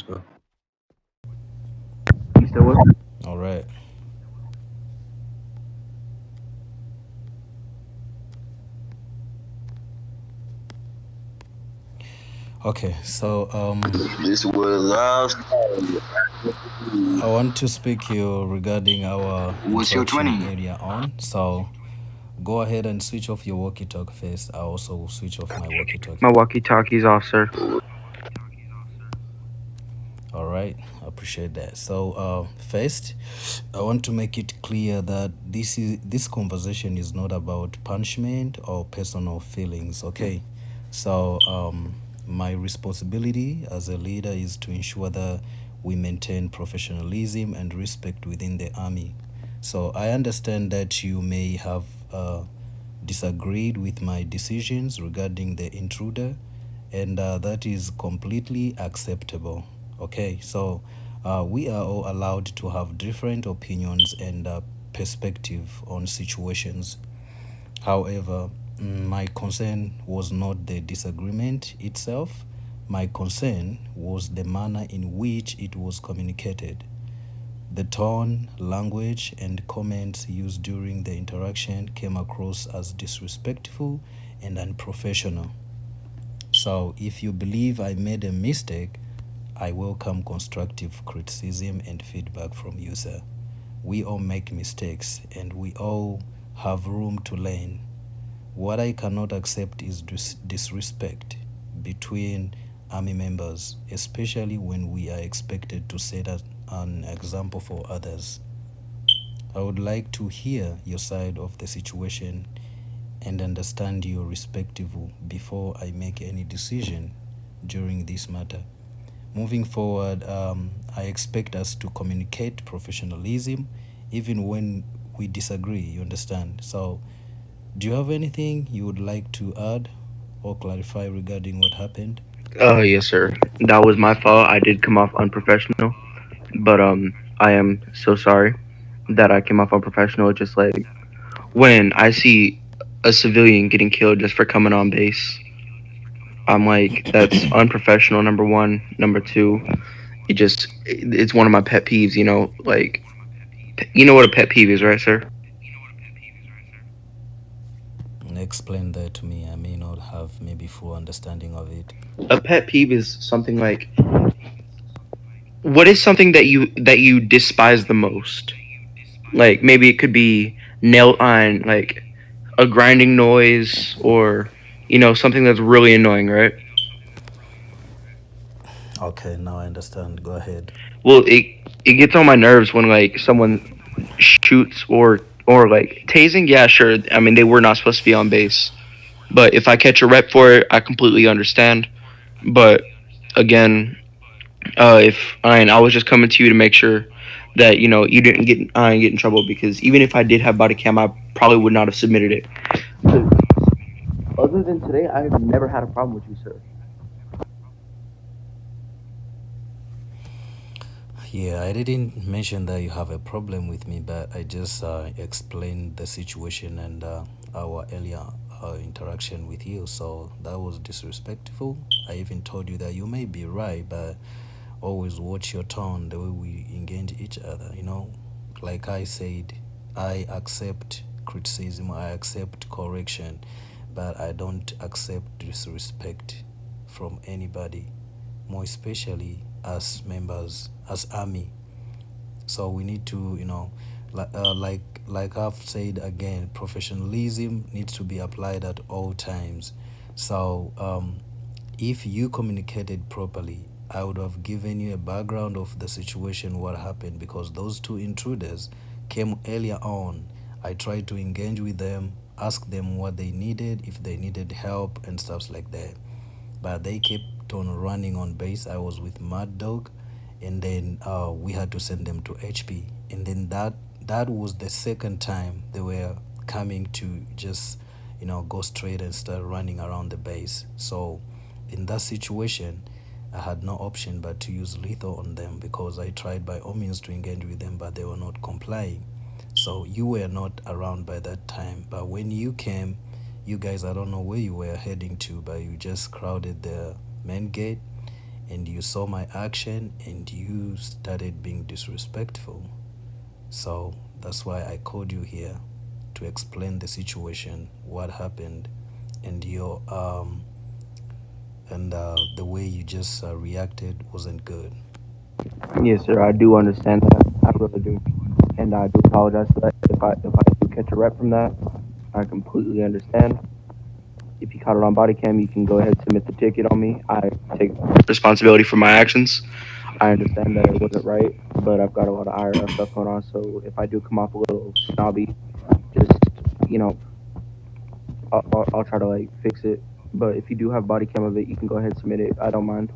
You still with me? All right. Okay. So This was last. I want to speak you regarding our What's your interaction 20? earlier on. So go ahead and switch off your walkie-talkie first. I also will switch off my My walkie-talkie. walkie-talkie's off, sir. All right, I appreciate that. So, first, I want to make it clear that this conversation is not about punishment or personal feelings. Okay, so my responsibility as a leader is to ensure that we maintain professionalism and respect within the army. So I understand that you may have disagreed with my decisions regarding the intruder, and that is completely acceptable. Okay, so we are all allowed to have different opinions and perspective on situations. However, my concern was not the disagreement itself. My concern was the manner in which it was communicated. The tone, language, and comments used during the interaction came across as disrespectful and unprofessional. So, if you believe I made a mistake, I welcome constructive criticism and feedback from you, sir. We all make mistakes and we all have room to learn. What I cannot accept is disrespect between army members, especially when we are expected to set an example for others. I would like to hear your side of the situation and understand your respective before I make any decision during this matter. Moving forward, I expect us to communicate professionalism even when we disagree, you understand? So, do you have anything you would like to add or clarify regarding what happened? Yes, sir. That was my fault. I did come off unprofessional, but I am so sorry that I came off unprofessional. Just like when I see a civilian getting killed just for coming on base, I'm like, that's unprofessional. Number one. Number two, it's one of my pet peeves. Like you know what a pet peeve is, right, sir? Explain that to me. I may not have maybe full understanding of it. A pet peeve is something like, what is something that you despise the most? Like maybe it could be nail on like a grinding noise, or something that's really annoying, right? Okay, now I understand. Go ahead. Well, it gets on my nerves when like someone shoots or like tasing. Yeah, sure. I mean, they were not supposed to be on base, but if I catch a rep for it, I completely understand. But again, if I was just coming to you to make sure that you didn't get in trouble, because even if I did have body cam, I probably would not have submitted it. Other than today, I've never had a problem with you, sir. Yeah, I didn't mention that you have a problem with me, but I just explained the situation and our earlier interaction with you. So that was disrespectful. I even told you that you may be right, but always watch your tone, the way we engage each other. Like I said, I accept criticism, I accept correction, but I don't accept disrespect from anybody, more especially as members, as army. So we need to, like I've said again, professionalism needs to be applied at all times. So if you communicated properly, I would have given you a background of the situation, what happened, because those two intruders came earlier on. I tried to engage with them, ask them what they needed, if they needed help and stuff like that, but they kept on running on base. I was with Mad Dog, and then we had to send them to HP. And then that was the second time they were coming to just go straight and start running around the base. So in that situation, I had no option but to use lethal on them because I tried by all means to engage with them, but they were not complying. So you were not around by that time, but when you came, you guys, I don't know where you were heading to, but you just crowded the main gate, and you saw my action and you started being disrespectful. So that's why I called you here to explain the situation, what happened, and your and the way you just reacted wasn't good. Yes, sir. I do understand that. I really do, and I do apologize for that. If I do catch a rep from that, I completely understand. If you caught it on body cam, you can go ahead and submit the ticket on me. I take responsibility for my actions. I understand that it wasn't right, but I've got a lot of IRL stuff going on. So if I do come off a little snobby, just you know, I'll try to like fix it. But if you do have body cam of it, you can go ahead and submit it. I don't mind.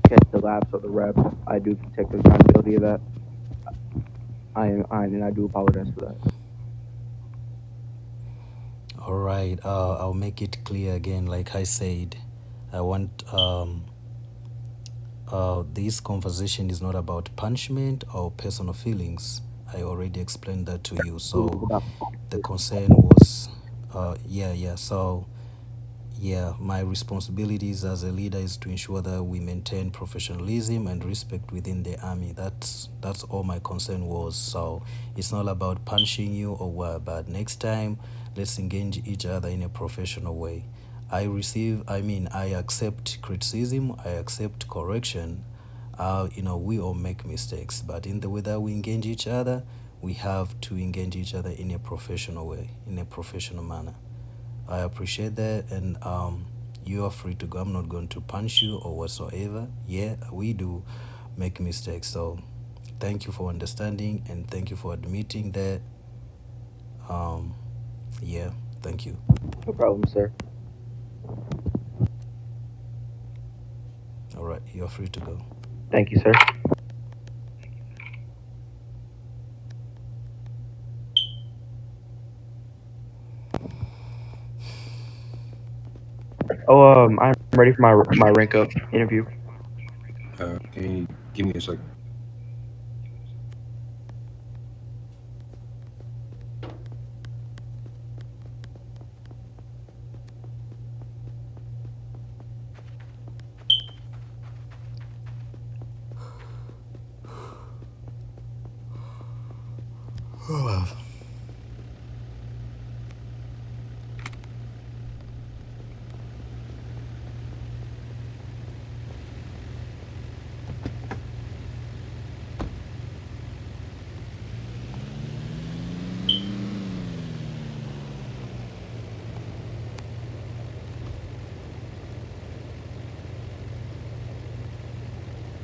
Catch the lapse or the rep. I do take the accountability of that. And I do apologize for that. All right, I'll make it clear again. Like I said, I want this conversation is not about punishment or personal feelings. I already explained that to you. So the concern was, yeah. So yeah, my responsibilities as a leader is to ensure that we maintain professionalism and respect within the army. That's all my concern was. So it's not about punishing you or what, but next time let's engage each other in a professional way. I accept criticism, I accept correction. We all make mistakes, but in the way that we engage each other, we have to engage each other in a professional way, in a professional manner. I appreciate that, and you are free to go. I'm not going to punish you or whatsoever. Yeah, we do make mistakes. So, thank you for understanding and thank you for admitting that. Um, yeah, thank you. No problem, sir. All right, you are free to go. Thank you, sir. Oh, I'm ready for my rank up interview. Can you give me a second?